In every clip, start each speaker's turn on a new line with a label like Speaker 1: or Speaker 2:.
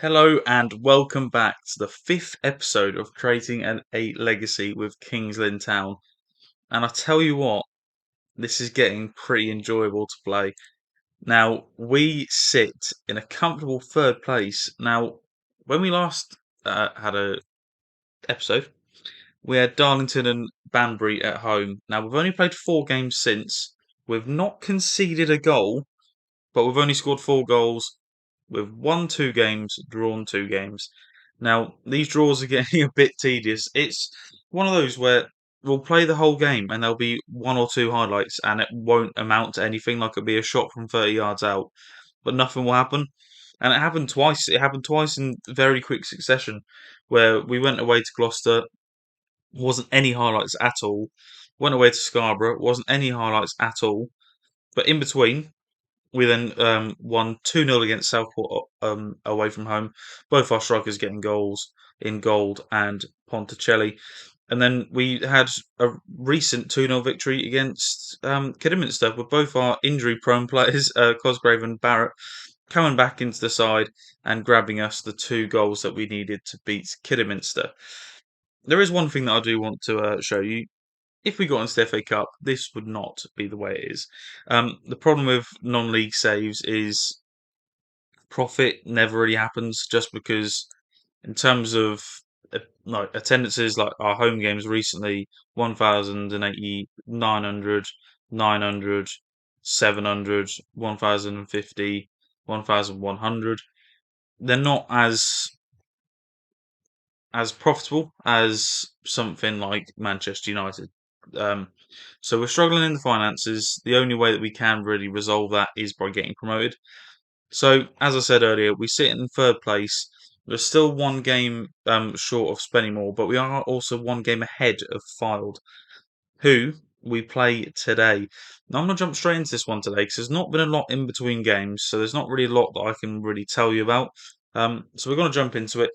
Speaker 1: Hello and welcome back to the fifth episode of Creating a Legacy with Kings Lynn Town. And I tell you what, this is getting pretty enjoyable to play. Now, we sit in a comfortable third place. Now, when we last had a episode, we had Darlington and Banbury at home. Now, we've only played 4 games since. We've not conceded a goal, but we've only scored 4 goals. We've won 2 games, drawn 2 games. Now, these draws are getting a bit tedious. It's one of those where we'll play the whole game and there'll be 1 or 2 highlights and it won't amount to anything, like it'll be a shot from 30 yards out, but nothing will happen. And it happened twice. It happened twice in very quick succession, where we went away to Gloucester, wasn't any highlights at all. Went away to Scarborough, wasn't any highlights at all. But in between, we then won 2-0 against Southport away from home. Both our strikers getting goals in Gold and Ponticelli. And then we had a recent 2-0 victory against Kidderminster with both our injury-prone players, Cosgrave and Barrett, coming back into the side and grabbing us the 2 goals that we needed to beat Kidderminster. There is one thing that I do want to show you. If we got into the FA Cup, this would not be the way it is. The problem with non-league saves is profit never really happens, just because in terms of like attendances, like our home games recently, 1,080, 900, 900, 700, 1,050, 1,100. They're not as profitable as something like Manchester United. Um, so we're struggling in the finances. The only way that we can really resolve that is by getting promoted. So, as I said earlier, we sit in third place. We're still 1 game short of Spennymoor, but we are also 1 game ahead of Fylde, who we play today. Now, I'm going to jump straight into this one today because there's not been a lot in between games, so there's not really a lot that I can really tell you about. So we're going to jump into it.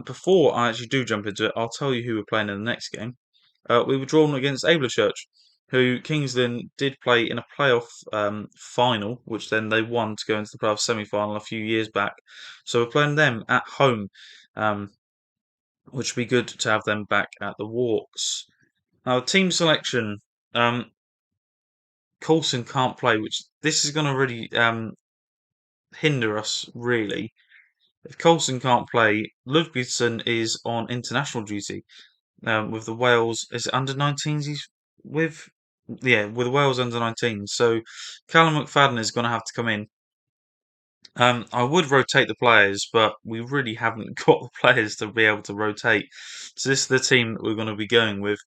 Speaker 1: Before I actually do jump into it, I'll tell you who we're playing in the next game. We were drawn against Alvechurch, who Kings Lynn did play in a playoff final, which then they won to go into the playoff semi-final a few years back. So we're playing them at home, um, which would be good to have them back at the Walks. Now, team selection. Coulson can't play, which this is going to really hinder us, really. If Coulson can't play, Ludvigsen is on international duty with the Wales. Is it under 19s he's with? Yeah, with Wales under 19s. So Callum McFadden is going to have to come in. I would rotate the players, but we really haven't got the players to be able to rotate. So this is the team that we're going to be going with.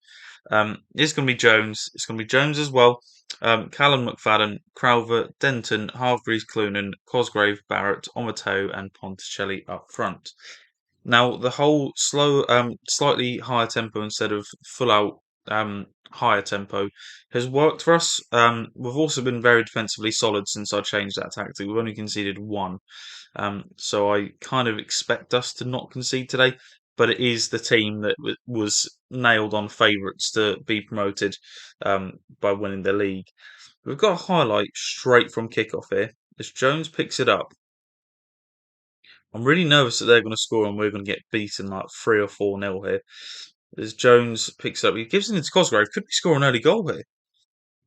Speaker 1: It's going to be Jones. It's going to be Jones as well. Callum McFadden, Crowther, Denton, Hargreaves, Clunan, Cosgrave, Barrett, Omato, and Ponticelli up front. Now the whole slow, slightly higher tempo instead of full out higher tempo has worked for us. We've also been very defensively solid since I changed that tactic. We've only conceded 1, so I kind of expect us to not concede today. But it is the team that was nailed on favourites to be promoted by winning the league. We've got a highlight straight from kickoff here. As Jones picks it up, I'm really nervous that they're going to score and we're going to get beaten like 3 or 4-0 here. As Jones picks it up, he gives it into Cosgrave. Could we score an early goal here?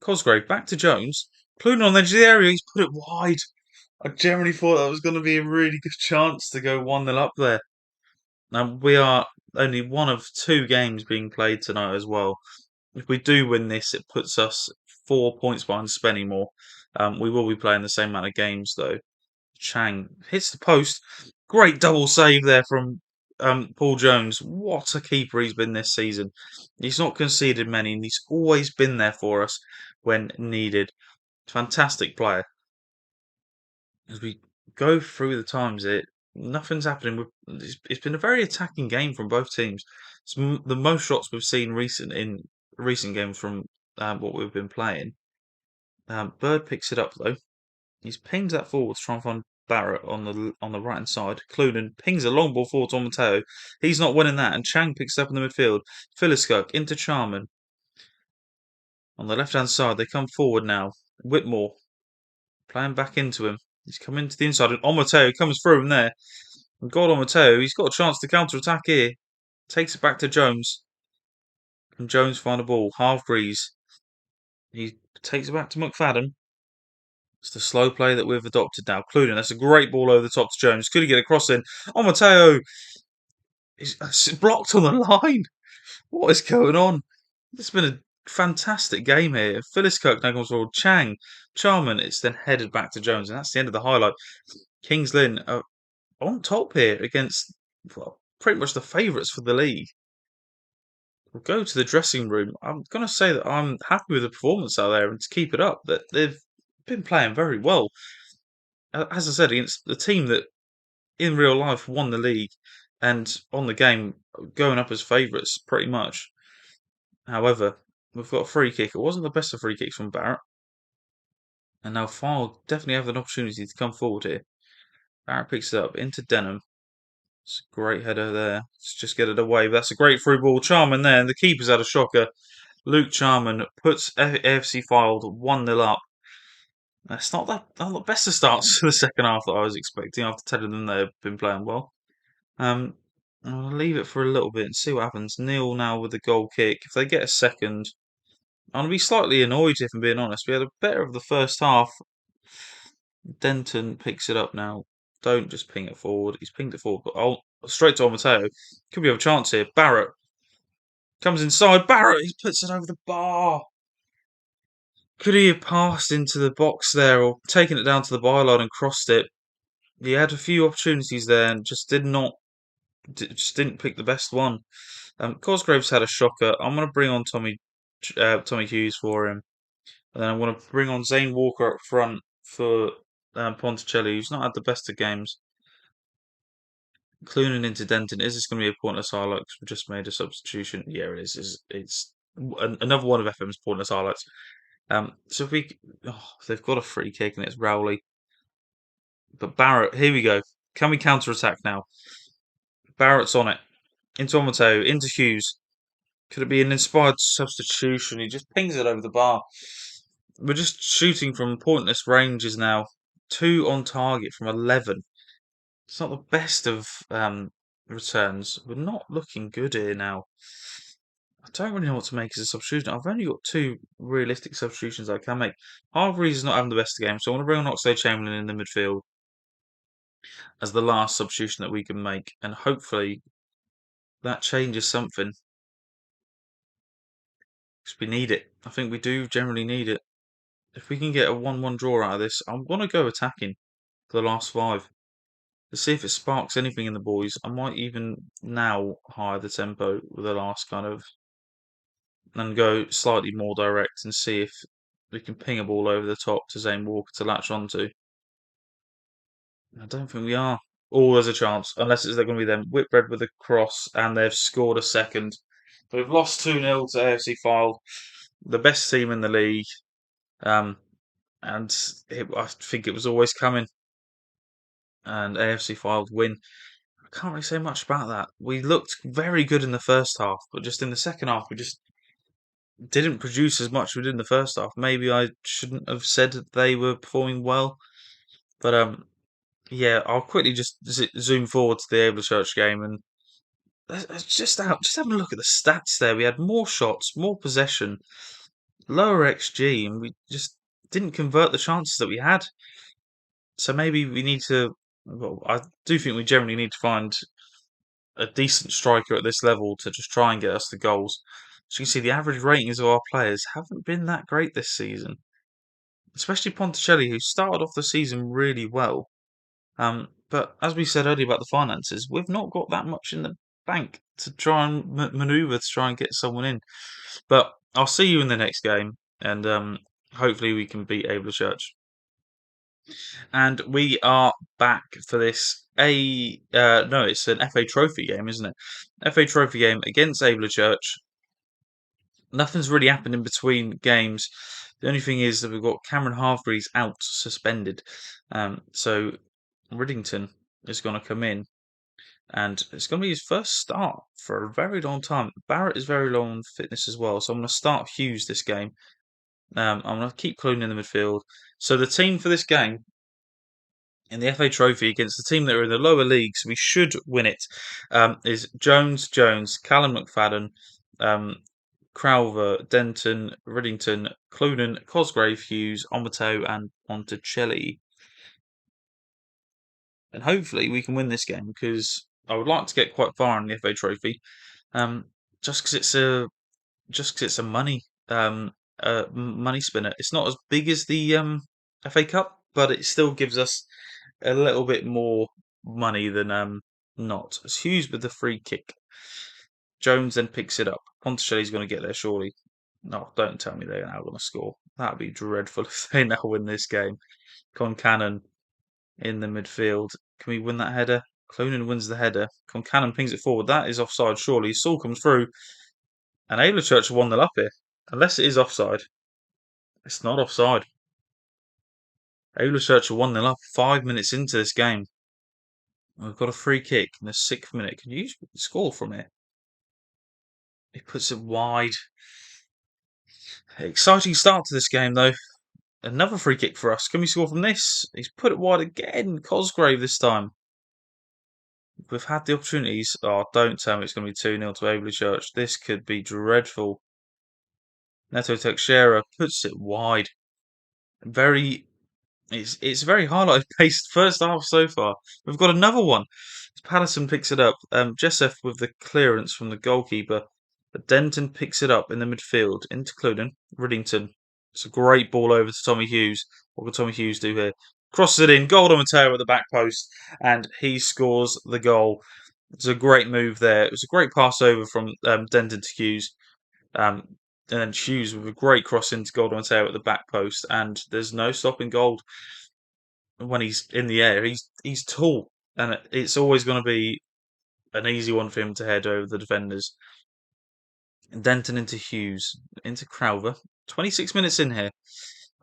Speaker 1: Cosgrave back to Jones. Clunan on the edge of the area. He's put it wide. I generally thought that was going to be a really good chance to go 1-0 up there. Now, we are only one of 2 games being played tonight as well. If we do win this, it puts us 4 points behind Spennymoor. We will be playing the same amount of games though. Chang hits the post. Great double save there from Paul Jones. What a keeper he's been this season. He's not conceded many, and he's always been there for us when needed. Fantastic player. As we go through the times, nothing's happening. It's been a very attacking game from both teams. It's the most shots we've seen in recent games from what we've been playing. Bird picks it up though. He's pinged that forward to try and find Barrett on the right hand side. Clunan pings a long ball forward to Mateo. He's not winning that, and Chang picks it up in the midfield. Philiskirk into Charman. On the left hand side, they come forward now. Whitmore playing back into him. He's come into the inside, and Mateo comes through him there. Goal on Mateo. He's got a chance to counter attack here. Takes it back to Jones. And Jones find a ball. Half breeze. He takes it back to McFadden. It's the slow play that we've adopted now. Clunan, that's a great ball over the top to Jones. Could he get a cross in? Oh, Mateo! It's blocked on the line. What is going on? It's been a fantastic game here. Phyllis Kirk now comes forward. Chang, Charman. It's then headed back to Jones, and that's the end of the highlight. Kings Lynn are on top here against, well, pretty much the favourites for the league. We'll go to the dressing room. I'm going to say that I'm happy with the performance out there and to keep it up. That they've been playing very well. As I said, against the team that in real life won the league and on the game going up as favourites pretty much. However, we've got a free kick. It wasn't the best of free kicks from Barrett. And now Fyle definitely have an opportunity to come forward here. Barrett picks it up into Denham. It's a great header there. Let's just get it away. That's a great through ball. Charman there, and the keeper's had a shocker. Luke Charman puts AFC Fylde 1-0 up. That's not the best of starts to the second half that I was expecting after telling them they've been playing well. I'll leave it for a little bit and see what happens. Neil now with the goal kick. If they get a second, I'm going to be slightly annoyed if I'm being honest. We had a better of the first half. Denton picks it up now. Don't just ping it forward. He's pinged it forward, but straight to Mateo. Could be have a chance here. Barrett comes inside. Barrett, he puts it over the bar. Could he have passed into the box there or taken it down to the byline and crossed it? He had a few opportunities there and just didn't pick the best one. Cosgrave's had a shocker. I'm going to bring on Tommy Hughes for him. And then I'm going to bring on Zane Walker up front for Ponticelli, who's not had the best of games. Clunan into Denton. Is this going to be a pointless highlight? Because we just made a substitution. Yeah, it is. It's another one of FM's pointless highlights. So if they've got a free kick and it's Rowley. But Barrett, here we go. Can we counter attack now? Barrett's on it. Into Mateo, into Hughes. Could it be an inspired substitution? He just pings it over the bar. We're just shooting from pointless ranges now. 2 on target from 11. It's not the best of returns. We're not looking good here now. I don't really know what to make as a substitution. I've only got 2 realistic substitutions I can make. Hargreaves is not having the best of games, so I want to bring on Oxlade-Chamberlain in the midfield as the last substitution that we can make, and hopefully that changes something. Because we need it. I think we do generally need it. If we can get a 1-1 draw out of this, I'm going to go attacking for the last 5. To see if it sparks anything in the boys. I might even now higher the tempo with the last kind of and go slightly more direct and see if we can ping a ball over the top to Zane Walker to latch onto. I don't think we are. Oh, there's a chance. Unless they're going to be them. Whitbread with a cross and they've scored a second. But we've lost 2-0 to AFC Fylde, the best team in the league. I think it was always coming. And AFC Fylde win. I can't really say much about that. We looked very good in the first half, but just in the second half, we just didn't produce as much as we did in the first half. Maybe I shouldn't have said that they were performing well, but yeah, I'll quickly just zoom forward to the Alvechurch game and just having a look at the stats there. We had more shots, more possession, lower XG, and we just didn't convert the chances that we had. So maybe we need to. Well, I do think we generally need to find a decent striker at this level to just try and get us the goals. As you can see, the average ratings of our players haven't been that great this season, especially Ponticelli, who started off the season really well. But as we said earlier about the finances, we've not got that much in the bank to try and maneuver to try and get someone in. But I'll see you in the next game, and hopefully we can beat Alvechurch. And we are back for this no, it's an FA Trophy game, isn't it? FA Trophy game against Alvechurch. Nothing's really happened in between games. The only thing is that we've got Cameron Hargreaves out, suspended. So Riddington is going to come in, and it's going to be his first start for a very long time. Barrett is very low on fitness as well, so I'm going to start Hughes this game. I'm going to keep Clunan in the midfield. So the team for this game in the FA Trophy against the team that are in the lower leagues. We should win it. Is Jones, Callum McFadden, Crowther, Denton, Riddington, Clunan, Cosgrave, Hughes, Omoto, and Monticelli. And hopefully we can win this game because I would like to get quite far in the FA Trophy. Um, just because it's a money spinner. It's not as big as the FA Cup, but it still gives us a little bit more money than not. It's Hughes with the free kick. Jones then picks it up. Ponticelli's going to get there surely. No, don't tell me they're now going to score. That'd be dreadful if they now win this game. Concannon in the midfield. Can we win that header? Clunan wins the header. Concannon pings it forward. That is offside, surely. Saul comes through. And Alvechurch are 1-0 up here. Unless it is offside. It's not offside. Alvechurch are 1-0 up 5 minutes into this game. We've got a free kick in the 6th minute. Can you score from it? He puts it wide. Exciting start to this game, though. Another free kick for us. Can we score from this? He's put it wide again. Cosgrave this time. We've had the opportunities. Oh, don't tell me it's going to be 2-0 to Alvechurch. This could be dreadful. Neto Teixeira puts it wide. It's very highlight based first half so far. We've got another one. Patterson picks it up. Jessef with the clearance from the goalkeeper. But Denton picks it up in the midfield into Cluden. Riddington. It's a great ball over to Tommy Hughes. What can Tommy Hughes do here? Crosses it in. Goal on Mateo at the back post. And he scores the goal. It's a great move there. It was a great pass over from Denton to Hughes. And then Hughes with a great cross into Golden Mateo at the back post. And there's no stopping Gold when he's in the air. He's tall. And it's always going to be an easy one for him to head over the defenders. Denton into Hughes, into Crowther. 26 minutes in here.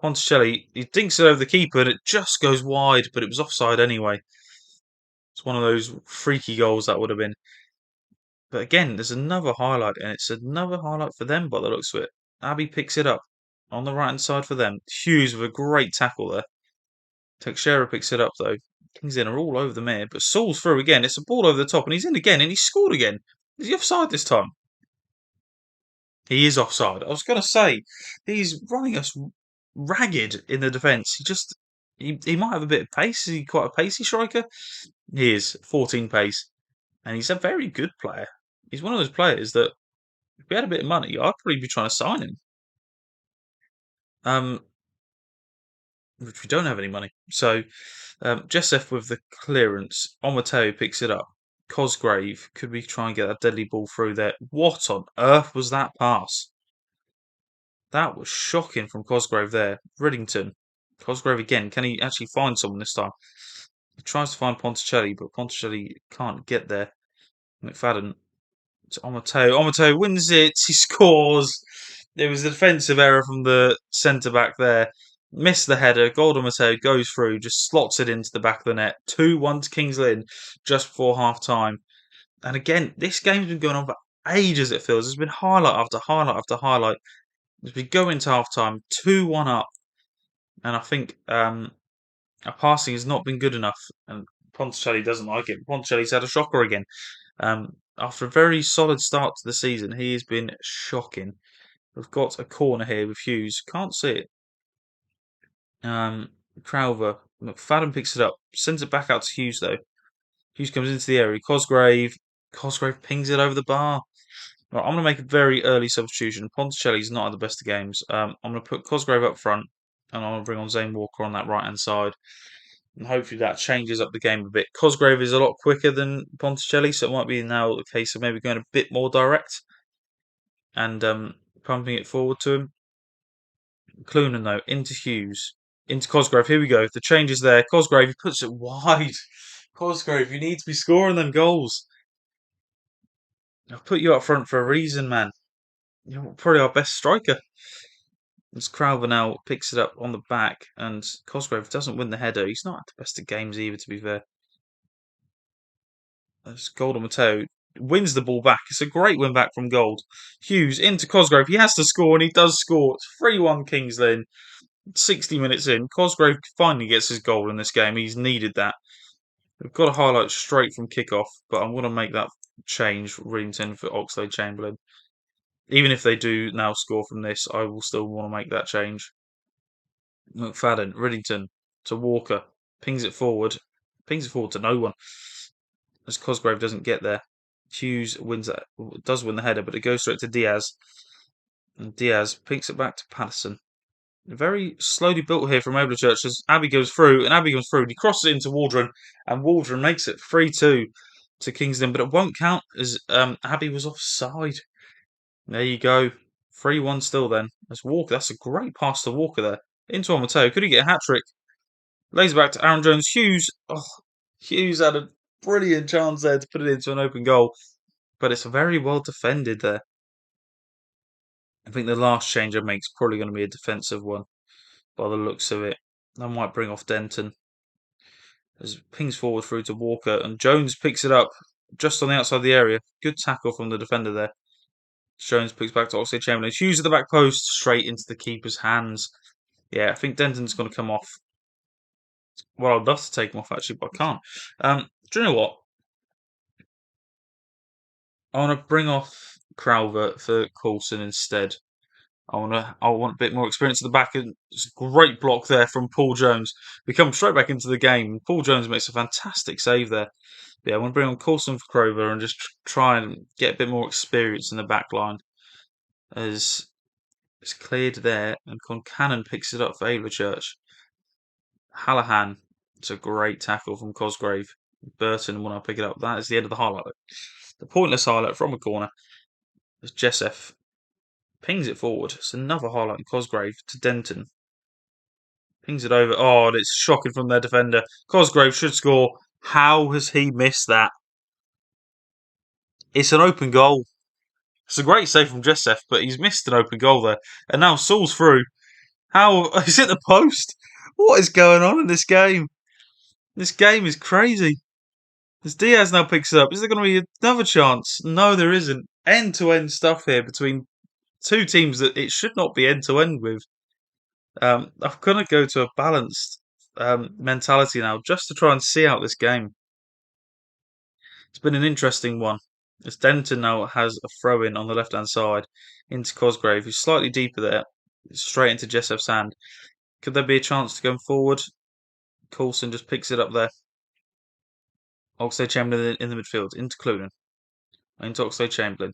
Speaker 1: Ponticelli, he dinks it over the keeper and it just goes wide, but it was offside anyway. It's one of those freaky goals that would have been. But again, there's another highlight, and it's another highlight for them by the looks of it. Abbey picks it up on the right hand side for them. Hughes with a great tackle there. Teixeira picks it up though. Kings in are all over the mare, but Saul's through again. It's a ball over the top, and he's in again, and he's scored again. Is he offside this time? He is offside. I was going to say, he's running us ragged in the defence. He might have a bit of pace. Is he quite a pacey striker? He is 14 pace, and he's a very good player. He's one of those players that if we had a bit of money, I'd probably be trying to sign him. Which we don't have any money. So Jessef with the clearance. Omoto picks it up. Cosgrave, could we try and get that deadly ball through there? What on earth was that pass? That was shocking from Cosgrave there. Riddington. Cosgrave again. Can he actually find someone this time? He tries to find Ponticelli, but Ponticelli can't get there. McFadden to Omoto. Omoto wins it. He scores. There was a defensive error from the centre back there. Missed the header. Golden Mateo goes through, just slots it into the back of the net. 2-1 to Kings Lynn just before half time. And again, this game's been going on for ages, it feels. There's been highlight after highlight after highlight. As we go into half time, 2-1 up. And I think our passing has not been good enough. And Ponticelli doesn't like it. Ponticelli's had a shocker again. After a very solid start to the season, he has been shocking. We've got a corner here with Hughes. Can't see it. Crowther. McFadden picks it up. Sends it back out to Hughes, though. Hughes comes into the area. Cosgrave pings it over the bar. Right, I'm going to make a very early substitution. Ponticelli's not at the best of games. I'm going to put Cosgrave up front, and I'm going to bring on Zane Walker on that right-hand side. And hopefully that changes up the game a bit. Cosgrave is a lot quicker than Ponticelli, so it might be now a case of maybe going a bit more direct and pumping it forward to him. Clunan, though, into Hughes. Into Cosgrave. Here we go. The change is there. Cosgrave, he puts it wide. Cosgrave, you need to be scoring them goals. I've put you up front for a reason, man. You're probably our best striker. As Crowther now picks it up on the back, and Cosgrave doesn't win the header. He's not at the best of games either, to be fair. As Golden Mateo wins the ball back. It's a great win back from Gold. Hughes into Cosgrave. He has to score, and he does score. It's 3-1 Kings Lynn. 60 minutes in, Cosgrave finally gets his goal in this game. He's needed that. We've got a highlight straight from kickoff, but I'm going to make that change, Readington for Oxlade-Chamberlain. Even if they do now score from this, I will still want to make that change. McFadden, Riddington to Walker, pings it forward to no one as Cosgrave doesn't get there. Hughes does win the header, but it goes straight to Diaz. And Diaz picks it back to Patterson. Very slowly built here from Alvechurch as Abbey goes through, and he crosses it into Waldron, and Waldron makes it 3-2 to Kingston, but it won't count as Abbey was offside. There you go. 3-1 still then. As Walker, that's a great pass to Walker there. Into Mateo. Could he get a hat-trick? Lays it back to Aaron Jones. Hughes. Oh, Hughes had a brilliant chance there to put it into an open goal. But it's very well defended there. I think the last change I make is probably going to be a defensive one. By the looks of it. That might bring off Denton. As it pings forward through to Walker. And Jones picks it up just on the outside of the area. Good tackle from the defender there. Jones picks back to Oxlade-Chamberlain. Hughes at the back post, straight into the keeper's hands. Yeah, I think Denton's going to come off. Well, I'd love to take him off actually, but I can't. Do you know what? I want to bring off Crowther for Coulson instead. I want a bit more experience at the back. And it's a great block there from Paul Jones. We come straight back into the game. Paul Jones makes a fantastic save there. Yeah, I want to bring on Coulson for Crowther and just try and get a bit more experience in the back line. As it's cleared there, and Concannon picks it up for Alvechurch. Hallahan, it's a great tackle from Cosgrave. Burton will now pick it up. That is the end of the highlight. The pointless highlight from a corner as Jessef pings it forward. It's another highlight in Cosgrave to Denton. Pings it over. Oh, and it's shocking from their defender. Cosgrave should score. How has he missed that? It's an open goal. It's a great save from Jessef, but he's missed an open goal there. And now Saul's through. How is it the post? What is going on in this game? This game is crazy. As Diaz now picks it up, is there going to be another chance? No, there isn't. End-to-end stuff here between two teams that it should not be end-to-end with. I'm going to go to a balanced mentality now just to try and see out this game. It's been an interesting one. As Denton now has a throw-in on the left-hand side into Cosgrave, who's slightly deeper there. Straight into Jessef's hand. Could there be a chance to go forward? Coulson just picks it up there. Oxlade-Chamberlain in the midfield, into Clunan. Into Oxlade-Chamberlain.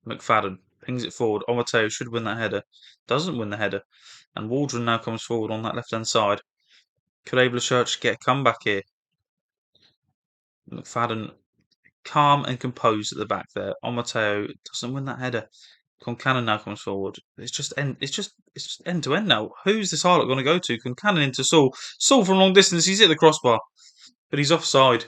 Speaker 1: McFadden pings it forward. Omateo should win that header. Doesn't win the header. And Waldron now comes forward on that left-hand side. Could Alvechurch get a comeback here? McFadden calm and composed at the back there. Omateo doesn't win that header. Concannon now comes forward. It's just end to end now. Who's this highlight going to go to? Concannon into Saul. Saul from long distance. He's hit the crossbar, but he's offside.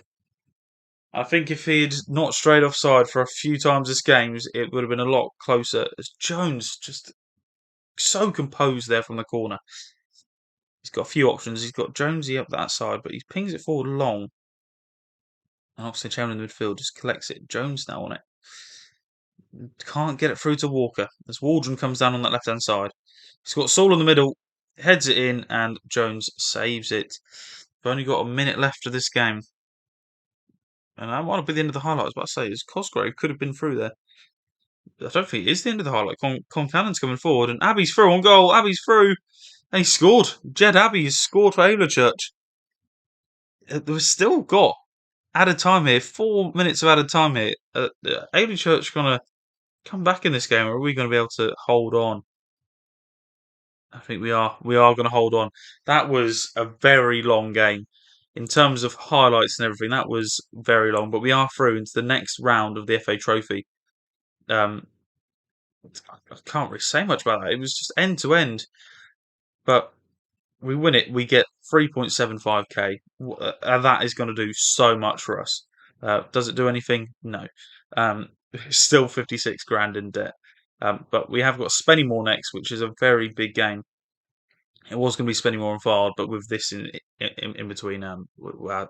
Speaker 1: I think if he'd not strayed offside for a few times this game, it would have been a lot closer. As Jones just so composed there from the corner. He's got a few options. He's got Jonesy up that side, but he pings it forward long. And Oxlade-Chamberlain in the midfield just collects it. Jones now on it. Can't get it through to Walker as Waldron comes down on that left-hand side. He's got Saul in the middle, heads it in, and Jones saves it. We've only got a minute left of this game. And that might be the end of the highlight. I was about to say, as Cosgrave could have been through there. I don't think it is the end of the highlight. Concannon's coming forward, and Abbey's through on goal. Abbey's through. And he scored. Jed Abbey has scored for Alvechurch. We've still got added time here. 4 minutes of added time here. Alvechurch going to come back in this game, or are we going to be able to hold on? I think we are. We are going to hold on. That was a very long game. In terms of highlights and everything, that was very long. But we are through into the next round of the FA Trophy. I can't really say much about that. It was just end to end. But we win it. We get 3.75k. And that is going to do so much for us. Does it do anything? No. Still 56 grand in debt. But we have got Spennymoor next, which is a very big game. It was going to be Spennymoor and Fard, but with this in between, I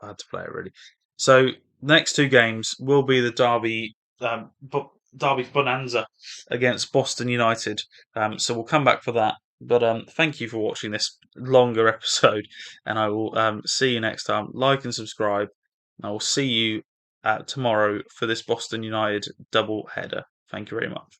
Speaker 1: had to play it really. So next two games will be the Derby Derby Bonanza against Boston United. So we'll come back for that. But thank you for watching this longer episode, and I will see you next time. Like and subscribe. I will see you tomorrow for this Boston United double header. Thank you very much.